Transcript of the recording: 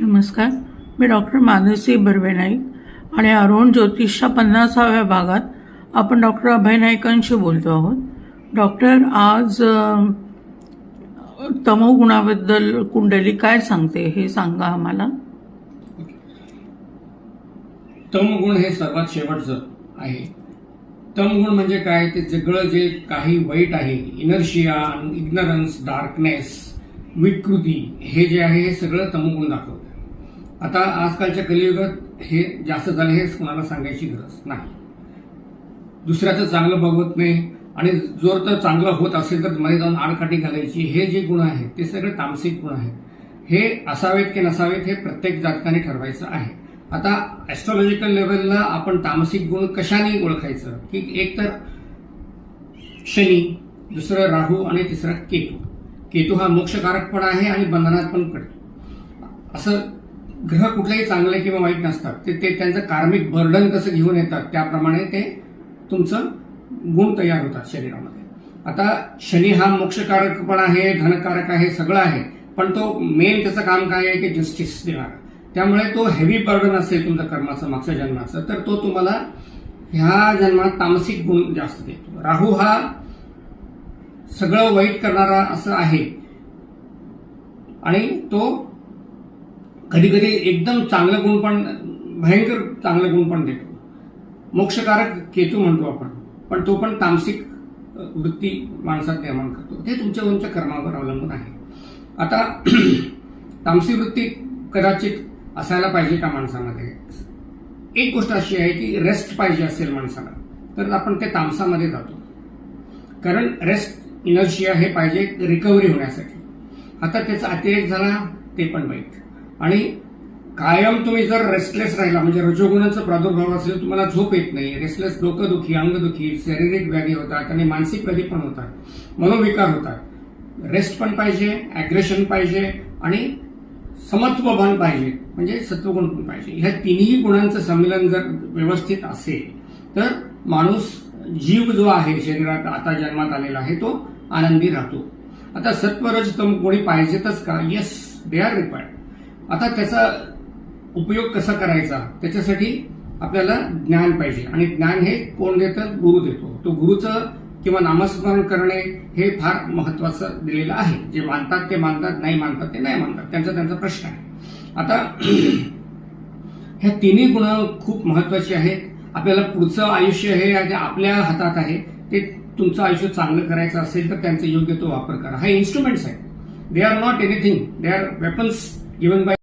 नमस्कार, मी डॉक्टर मानसी बर्वे नाईक आणि अरुण ज्योतिषच्या 50व्या भागात आपण डॉक्टर अभय नाईकांशी बोलतो आहोत. डॉक्टर, आज तमोगुणाबद्दल कुंडली काय सांगते हे सांगा आम्हाला. तमगुण हे सर्वात शेवटचं आहे. तमगुण म्हणजे काय? ते सगळं जे काही वाईट आहे, इनर्शिया, इग्नरन्स, डार्कनेस, विकृती, हे जे आहे हे सगळं तमगुण दाखवतं. आता आजकालच्या कलियुगात हे जास्त झालं, हे कोणाला सांगायची गरज नाही. दुसऱ्याचं चांगलं बघवत नाही आणि जर तर चांगलं होत असेल तर मध्ये जाऊन आडकाठी घालायची, हे जे गुण आहेत ते सगळे तामसिक गुण आहेत. हे असावेत की नसावेत हे प्रत्येक जातकाने ठरवायचं आहे. आता ऍस्ट्रॉलॉजिकल लेवलला आपण तामसिक गुण कशाने ओळखायचं की एक तर शनी, दुसरं राहू आणि तिसरा केतू. केतू हा मोक्षकारक पण आहे आणि बंधनात पण पडतो. असं ग्रह कुठलेही चांगले किंवा वाईट नसतात, ते त्यांचं कार्मिक बर्डन कसं घेऊन येतात त्याप्रमाणे ते तुमचं गुण तयार होतात शरीरामध्ये. आता शनी हा मोक्षकारक पण आहे, धनकारक आहे, सगळं आहे, पण तो मेन त्याचं काम काय आहे की जस्टिस देणार. त्यामुळे तो हेवी बर्डन असेल तुमचं कर्माचं मागच्या जन्माचं, तर तो तुम्हाला ह्या जन्मात तामसिक गुण जास्त देतो. राहू हा सगळं वाईट करणारा असं आहे आणि तो कधी कधी एकदम चांगलं गुण पण, भयंकर चांगलं गुण पण देतो. मोक्षकारक केतू म्हणतो आपण, पण तो पण तामसिक वृत्ती माणसात निर्माण करतो. ते तुमच्या कर्मावर अवलंबून आहे. आता तामसिक वृत्ती कदाचित असायला पाहिजे का माणसामध्ये? एक गोष्ट अशी आहे की रेस्ट पाहिजे असेल माणसाला तर आपण ते तामसामध्ये जातो, कारण रेस्ट, इनर्शिया हे पाहिजे रिकव्हरी होण्यासाठी. आता त्याचा अतिरेक झाला ते पण वाईट. आणि कायम तुम्ही जर रेस्टलेस राहिला म्हणजे रजोगुणाचा प्रादुर्भाव असेल, तुम्हाला झोप येत नाही, रेस्टलेस, डोकंदुखी, अंगदुखी, शारीरिक व्याधी होतात आणि मानसिक व्याधी पण होतात, मनोविकार होतात. रेस्ट पण पाहिजे, अग्रेशन पाहिजे आणि समत्वभान पाहिजे, म्हणजे सत्वगुण पण पाहिजे. ह्या तिन्ही गुणांचं संमेलन जर व्यवस्थित असेल तर माणूस, जीव जो आहे शरीरात आता जन्मात आलेला आहे, तो आनंदी राहतो. आता सत्वरज तम कोणी पाहिजेतच का? Yes, they are required. आता त्याचा उपयोग कसा करायचा त्याच्यासाठी आपल्याला ज्ञान पाहिजे, आणि ज्ञान हे कोण देतं? गुरु देतो. तो गुरुचं किंवा नामस्मरण करणे हे फार महत्वाचं दिलेलं आहे. जे मानतात ते मानतात, नाही मानतात ते नाही मानतात, त्यांचा प्रश्न आहे. आता ह्या तिन्ही गुण खूप महत्वाचे आहेत. आपल्याला पुढचं आयुष्य हे आपल्या हातात आहे. ते तुमचं आयुष्य चांगलं करायचं असेल तर त्यांचा योग्य तो वापर करा. हे इन्स्ट्रुमेंट्स आहेत. They are not anything, they are weapons given by